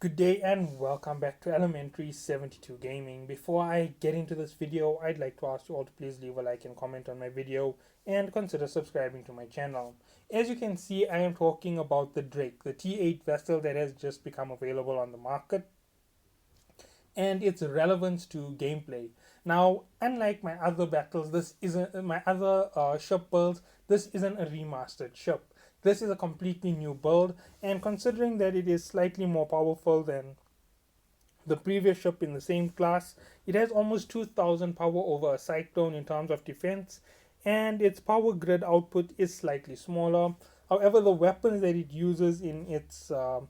Good day and welcome back to Elementary 72 Gaming. Before I get into this video, I'd like to ask you all to please leave a like and comment on my video and consider subscribing to my channel. As you can see, I am talking about the Drake, the T8 vessel that has just become available on the market and its relevance to gameplay. Now, unlike my other battles, this isn't my other ship builds. This isn't a remastered ship. This is a completely new build, and considering that it is slightly more powerful than the previous ship in the same class, it has almost 2000 power over a cyclone in terms of defense, and its power grid output is slightly smaller. However, the weapons that it uses uh,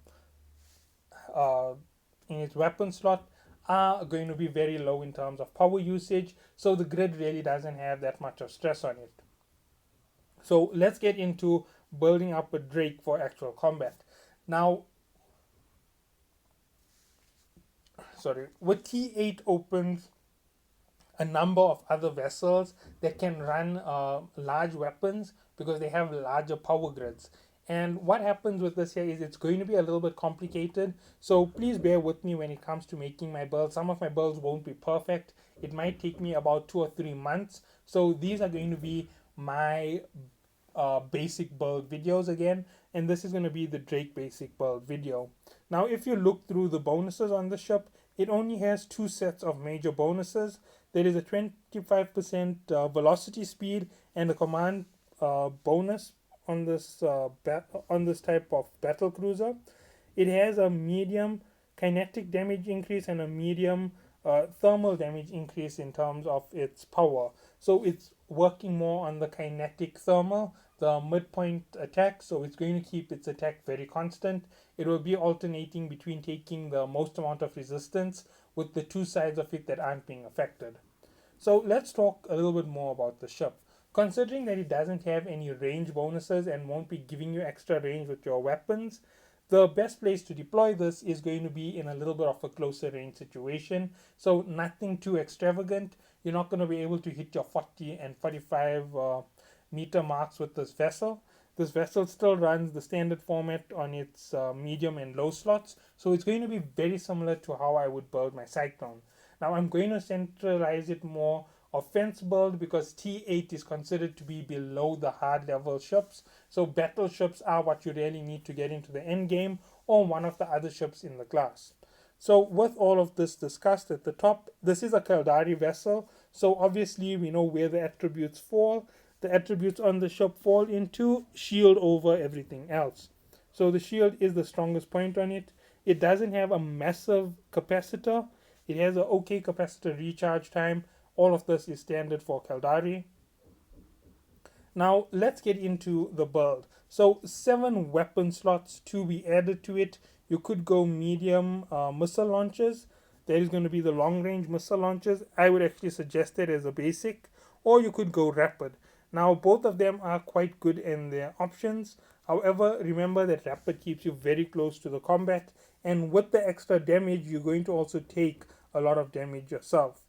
in its weapon slot are going to be very low in terms of power usage, so the grid really doesn't have that much of stress on it. So let's get into building up a Drake for actual combat. Now, with T8 opens a number of other vessels that can run large weapons because they have larger power grids. And what happens with this here is it's going to be a little bit complicated. So please bear with me when it comes to making my builds. Some of my builds won't be perfect. It might take me about 2 or 3 months. So these are going to be my basic build videos again. And this is going to be the Drake basic build video. Now, if you look through the bonuses on the ship, it only has two sets of major bonuses. There is a 25% velocity speed and a command bonus on this type of battle cruiser. It has a medium kinetic damage increase and a medium thermal damage increase in terms of its power. So it's working more on the kinetic thermal, the midpoint attack. So it's going to keep its attack very constant. It will be alternating between taking the most amount of resistance with the two sides of it that aren't being affected. So let's talk a little bit more about the ship. Considering that it doesn't have any range bonuses and won't be giving you extra range with your weapons, the best place to deploy this is going to be in a little bit of a closer range situation. So nothing too extravagant. You're not going to be able to hit your 40 and 45 meter marks with this vessel. This vessel still runs the standard format on its medium and low slots, so it's going to be very similar to how I would build my Cyclone. Now I'm going to centralize it more offense build because T8 is considered to be below the hard level ships. So battleships are what you really need to get into the end game or one of the other ships in the class. So with all of this discussed at the top, this is a Caldari vessel. So obviously we know where the attributes fall. The attributes on the ship fall into shield over everything else. So the shield is the strongest point on it. It doesn't have a massive capacitor. It has an okay capacitor recharge time. All of this is standard for Caldari. Now let's get into the build. So 7 weapon slots to be added to it. You could go medium missile launchers. There is going to be the long range missile launchers. I would actually suggest it as a basic, or you could go rapid. Now both of them are quite good in their options. However, remember that rapid keeps you very close to the combat, and with the extra damage, you're going to also take a lot of damage yourself.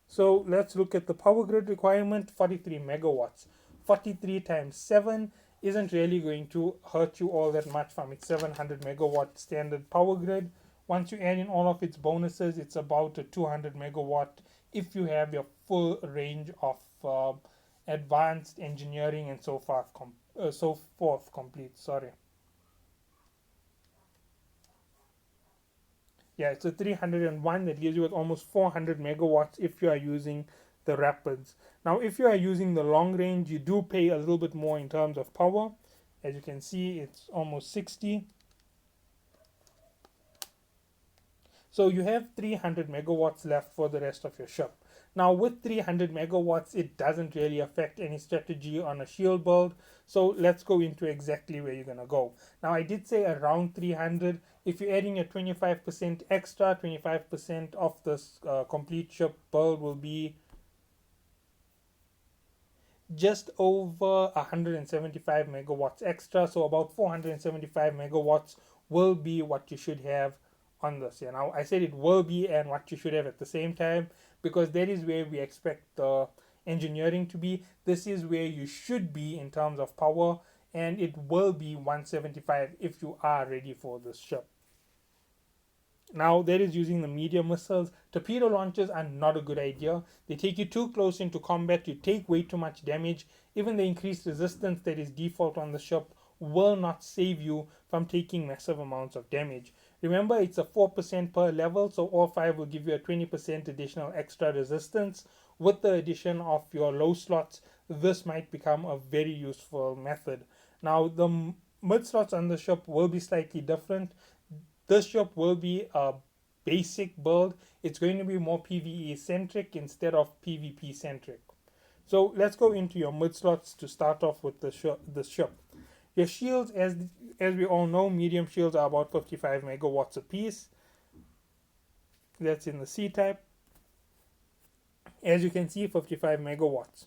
So let's look at the power grid requirement, 43 megawatts. 43 times 7 isn't really going to hurt you all that much from its 700 megawatt standard power grid. Once you add in all of its bonuses, it's about a 200 megawatt if you have your full range of advanced engineering and so forth complete. Sorry. Yeah, it's a 301 that gives you almost 400 megawatts if you are using the rapids. Now, if you are using the long range, you do pay a little bit more in terms of power. As you can see, it's almost 60. So you have 300 megawatts left for the rest of your ship. Now with 300 megawatts, it doesn't really affect any strategy on a shield build. So let's go into exactly where you're gonna go. Now I did say around 300. If you're adding a 25% extra, 25% of this complete ship build will be just over 175 megawatts extra. So about 475 megawatts will be what you should have on this. Yeah, now I said it will be and what you should have at the same time because that is where we expect the engineering to be. This is where you should be in terms of power, and it will be 175 if you are ready for this ship. Now, that is using the medium missiles. Torpedo launchers are not a good idea. They take you too close into combat, you take way too much damage. Even the increased resistance that is default on the ship will not save you from taking massive amounts of damage. Remember, it's a 4% per level, so all 5 will give you a 20% additional extra resistance. With the addition of your low slots, this might become a very useful method. Now, the mid slots on the ship will be slightly different. This ship will be a basic build. It's going to be more PvE centric instead of PvP centric. So let's go into your mid slots to start off with the ship. Your shields, as we all know, medium shields are about 55 megawatts a piece. That's in the C type. As you can see, 55 megawatts.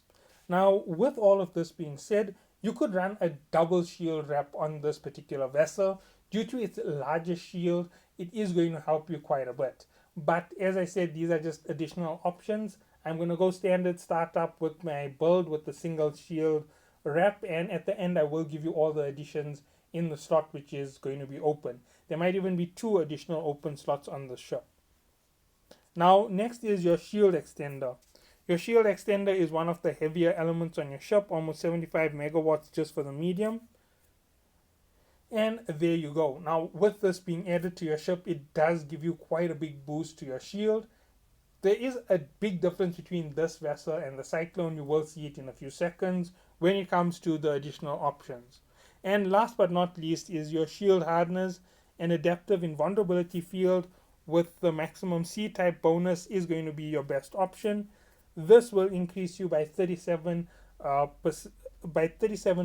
Now, with all of this being said, you could run a double shield wrap on this particular vessel. Due to its larger shield, it is going to help you quite a bit. But as I said, these are just additional options. I'm going to go standard startup with my build with the single shield wrap, and at the end I will give you all the additions in the slot which is going to be open. There might even be 2 additional open slots on the ship. Now, next is your shield extender. Your shield extender is one of the heavier elements on your ship, almost 75 megawatts just for the medium. And there you go. Now, with this being added to your ship, it does give you quite a big boost to your shield. There is a big difference between this vessel and the Cyclone. You will see it in a few seconds when it comes to the additional options. And last but not least is your shield hardness. An adaptive invulnerability field with the maximum C-type bonus is going to be your best option. This will increase you by 37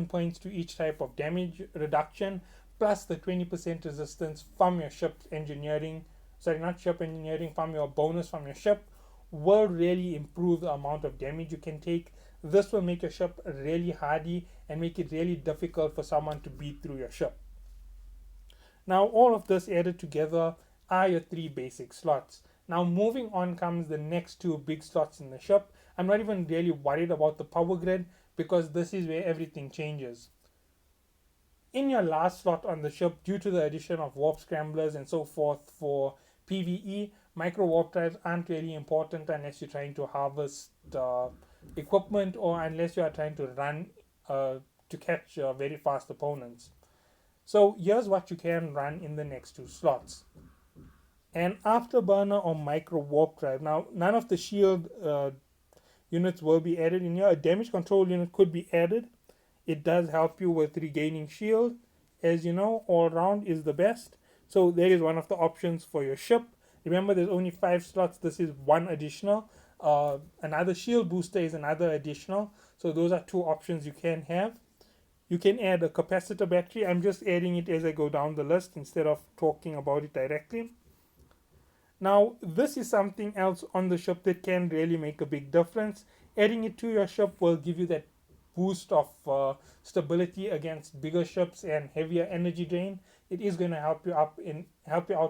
points to each type of damage reduction, plus the 20% resistance from your ship's engineering. Sorry, not ship engineering, from your bonus from your ship will really improve the amount of damage you can take. This will make your ship really hardy and make it really difficult for someone to beat through your ship. Now, all of this added together are your 3 basic slots. Now, moving on comes the next 2 big slots in the ship. I'm not even really worried about the power grid because this is where everything changes. In your last slot on the ship, due to the addition of warp scramblers and so forth for PvE, micro warp drives aren't really important unless you're trying to harvest equipment or unless you are trying to run to catch very fast opponents. So here's what you can run in the next 2 slots. An afterburner or micro warp drive. Now, none of the shield units will be added in here. A damage control unit could be added. It does help you with regaining shield. As you know, all round is the best. So there is one of the options for your ship. Remember, there's only 5 slots. This is 1 additional. Another shield booster is another additional. So those are 2 options you can have. You can add a capacitor battery. I'm just adding it as I go down the list instead of talking about it directly. Now, this is something else on the ship that can really make a big difference. Adding it to your ship will give you that boost of stability against bigger ships and heavier energy drain. It is going to help you out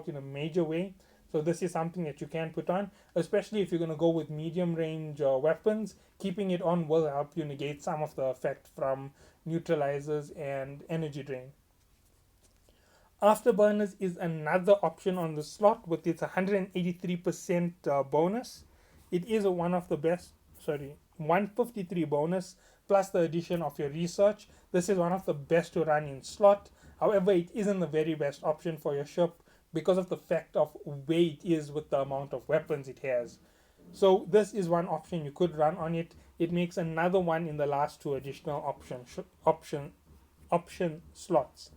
in a major way. So this is something that you can put on, especially if you're going to go with medium range weapons. Keeping it on will help you negate some of the effect from neutralizers and energy drain. Afterburners is another option on the slot with its 183% bonus. It is one of the best, 153 bonus plus the addition of your research. This is one of the best to run in slot. However, it isn't the very best option for your ship because of the fact of where it is with the amount of weapons it has. So this is one option you could run on it. It makes another one in the last 2 additional option slots.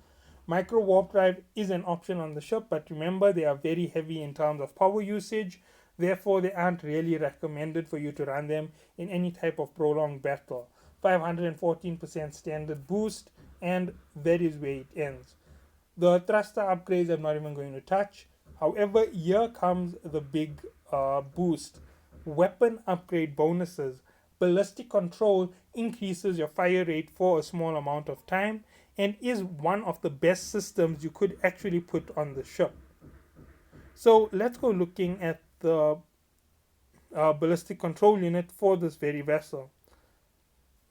Micro warp drive is an option on the ship, but remember they are very heavy in terms of power usage. Therefore, they aren't really recommended for you to run them in any type of prolonged battle. 514% standard boost, and that is where it ends. The thruster upgrades I'm not even going to touch. However, here comes the big boost. Weapon upgrade bonuses. Ballistic control increases your fire rate for a small amount of time and is one of the best systems you could actually put on the ship. So let's go looking at the ballistic control unit for this very vessel.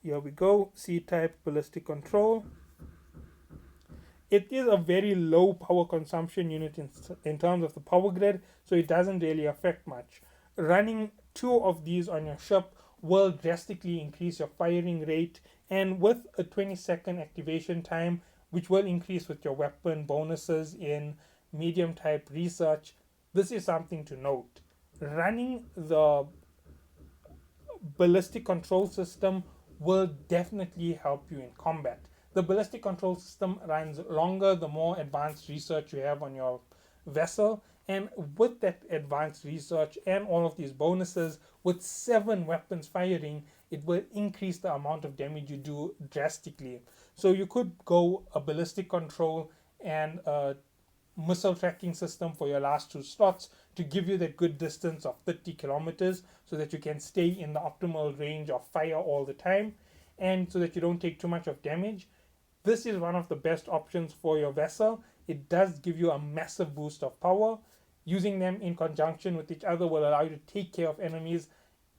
Here we go, C-type ballistic control. It is a very low power consumption unit in terms of the power grid, so it doesn't really affect much. Running two of these on your ship will drastically increase your firing rate, and with a 20-second activation time, which will increase with your weapon bonuses in medium type research, this is something to note. Running the ballistic control system will definitely help you in combat. The ballistic control system runs longer the more advanced research you have on your vessel, and with that advanced research and all of these bonuses, with 7 weapons firing, it will increase the amount of damage you do drastically. So you could go a ballistic control and a missile tracking system for your last 2 slots to give you that good distance of 30 kilometers so that you can stay in the optimal range of fire all the time, and so that you don't take too much of damage. This is one of the best options for your vessel. It does give you a massive boost of power. Using them in conjunction with each other will allow you to take care of enemies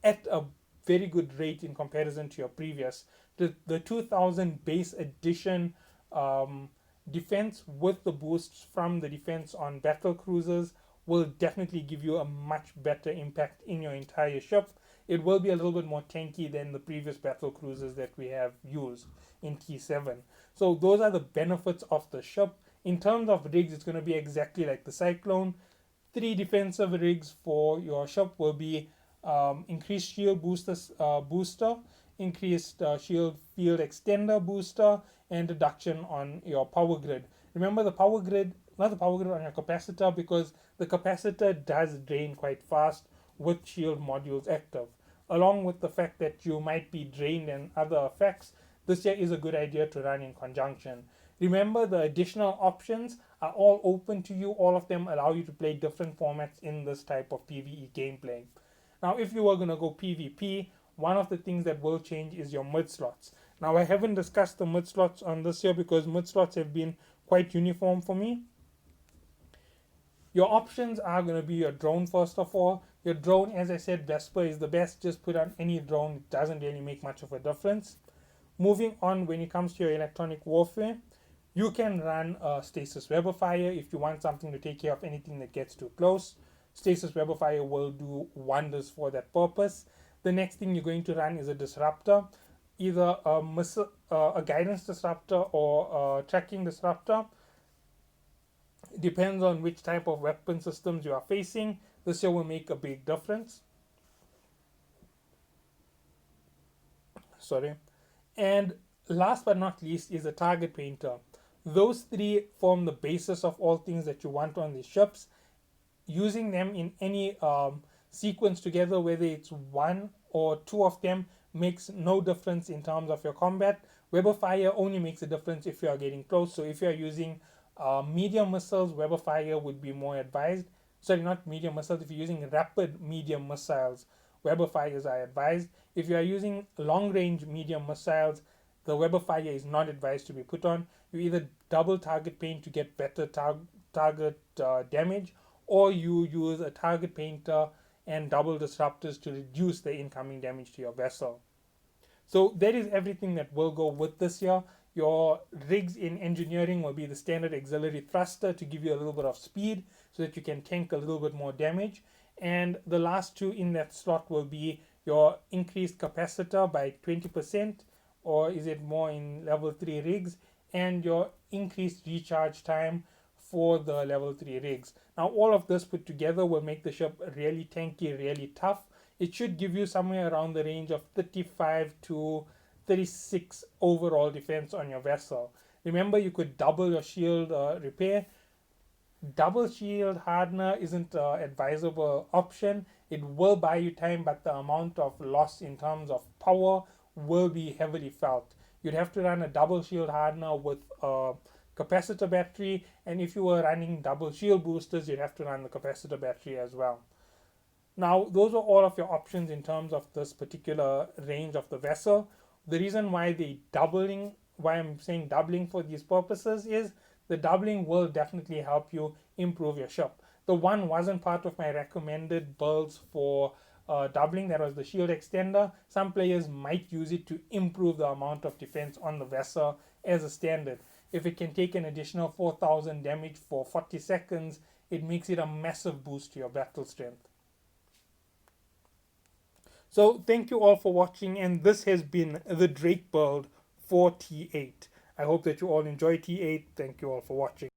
at a very good rate in comparison to your previous. The 2000 base edition um, defense with the boosts from the defense on battle cruisers will definitely give you a much better impact in your entire ship. It will be a little bit more tanky than the previous battle cruisers that we have used in T7. So those are the benefits of the ship. In terms of rigs, it's going to be exactly like the Cyclone. 3 defensive rigs for your ship will be increased shield booster, increased shield field extender booster, and reduction on your power grid. Remember the power grid, not the power grid on your capacitor, because the capacitor does drain quite fast with shield modules active. Along with the fact that you might be drained and other effects, this here is a good idea to run in conjunction. Remember, the additional options are all open to you. All of them allow you to play different formats in this type of PvE gameplay. Now, if you were going to go PvP, one of the things that will change is your mid slots. Now, I haven't discussed the mid slots on this year because mid slots have been quite uniform for me. Your options are going to be your drone first of all. Your drone, as I said, Vesper is the best. Just put on any drone, it doesn't really make much of a difference. Moving on, when it comes to your electronic warfare, you can run a Stasis Weber Fire if you want something to take care of anything that gets too close. Stasis Weber Fire will do wonders for that purpose. The next thing you're going to run is a disruptor, either a guidance disruptor or a tracking disruptor. Depends on which type of weapon systems you are facing. This here will make a big difference. Sorry. And last but not least is a target painter. Those 3 form the basis of all things that you want on these ships. Using them in any sequence together, whether it's 1 or 2 of them, makes no difference in terms of your combat. Weber Fire only makes a difference if you are getting close. So if you are using medium missiles, Weber Fire would be more advised. Sorry, not medium missiles. If you're using rapid medium missiles, Weber Fires are advised. If you are using long range medium missiles, the Weber Fire is not advised to be put on. You either double target paint to get better target damage, or you use a target painter and double disruptors to reduce the incoming damage to your vessel. So that is everything that will go with this year. Your rigs in engineering will be the standard auxiliary thruster to give you a little bit of speed so that you can tank a little bit more damage. And the last 2 in that slot will be your increased capacitor by 20%, or is it more in level 3 rigs, and your increased recharge time for the level 3 rigs. Now all of this put together will make the ship really tanky, really tough. It should give you somewhere around the range of 35 to 36 overall defense on your vessel. Remember, you could double your shield repair. Double shield hardener isn't an advisable option. It will buy you time, but the amount of loss in terms of power will be heavily felt. You'd have to run a double shield hardener with a capacitor battery, and if you were running double shield boosters, you'd have to run the capacitor battery as well. Now, those are all of your options in terms of this particular range of the vessel. The reason why I'm saying doubling for these purposes is the doubling will definitely help you improve your ship. The one wasn't part of my recommended builds for doubling, that was the shield extender. Some players might use it to improve the amount of defense on the vessel as a standard. if it can take an additional 4,000 damage for 40 seconds, it makes it a massive boost to your battle strength. So thank you all for watching, and this has been the Drake build for T8. I hope that you all enjoy T8. Thank you all for watching.